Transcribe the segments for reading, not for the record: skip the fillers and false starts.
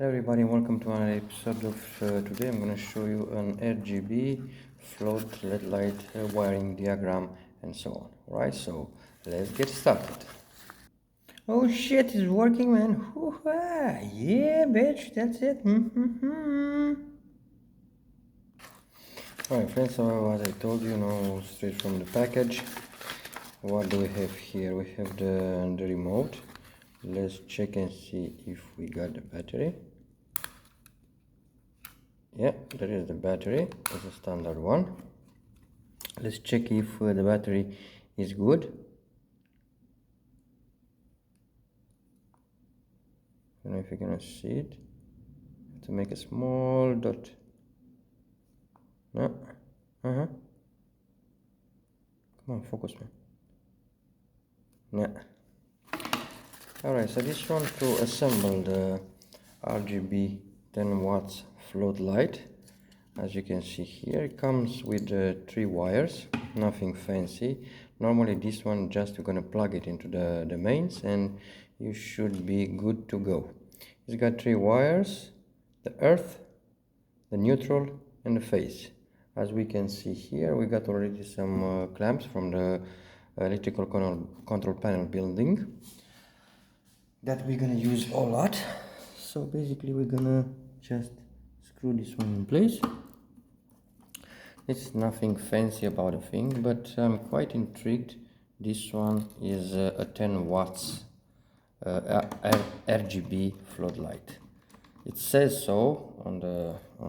Hello everybody, welcome to another episode of today I'm going to show you an RGB float LED light wiring diagram and so on. Alright, so let's get started. Oh shit, it's working, man. Hoo-ha. Yeah, bitch, that's it. Alright friends, so as I told you, now straight from the package, what do we have here? We have the remote. Let's check and see if we got the battery. Yeah, there is the battery. It's a standard one. Let's check if the battery is good. I don't know if you're gonna see it. To make a small dot. No. Come on, focus, man. Yeah. Alright, so this one, to assemble the RGB 10 watts float light. As you can see here, it comes with 3 wires, nothing fancy. Normally this one, just you're gonna plug it into the mains and you should be good to go. It's got 3 wires, the earth, the neutral and the phase. As we can see here, we got already some clamps from the electrical control panel building that we're gonna use a lot. So basically we're gonna just screw this one in place. It's nothing fancy about the thing, but I'm quite intrigued. This one is a 10 watts RGB float light. It says so on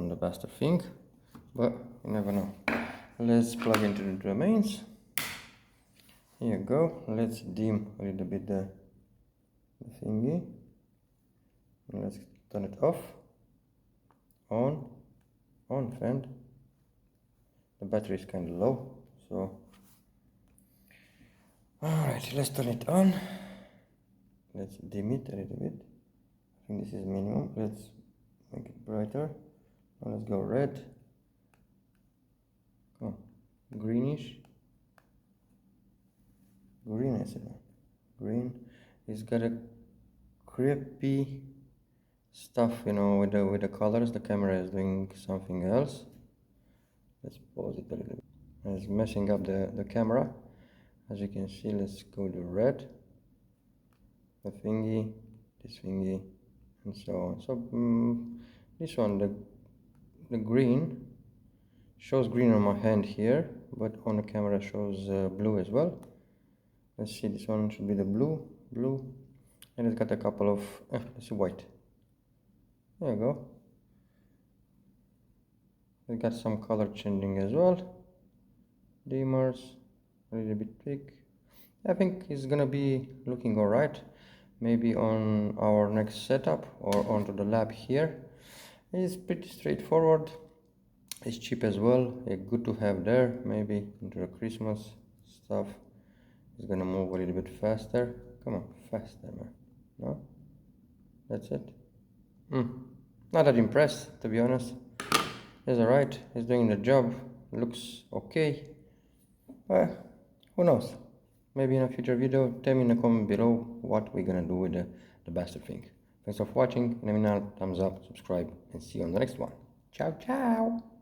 the bastard thing, but you never know. Let's plug into the mains. Here you go. Let's dim a little bit the thingy. Let's turn it off. On fan. The battery is kind of low, so alright, let's turn it on. Let's dim it a little bit. I think this is minimum. Let's make it brighter. Now let's go red. Come on. Greenish. Green, I said. Green. It's got a creepy stuff, you know, with the colors. The camera is doing something else. Let's pause it a little bit. It's messing up the camera. As you can see, let's go to red. The thingy, this thingy, and so on. So this one, the green shows green on my hand here, but on the camera shows blue as well. Let's see, this one should be the blue, and it's got a couple of let's see, white. There you go. We got some color changing as well. Dimmers, a little bit big. I think it's gonna be looking alright. Maybe on our next setup or onto the lab here. It's pretty straightforward. It's cheap as well. It's good to have there. Maybe into the Christmas stuff. It's gonna move a little bit faster. Come on, faster, man. No? That's it. Not that impressed, to be honest. It's alright. It's doing the job. Looks okay. Who knows? Maybe in a future video, tell me in the comment below what we're gonna do with the bastard thing. Thanks for watching. Let me know, thumbs up, subscribe, and see you on the next one. Ciao, ciao!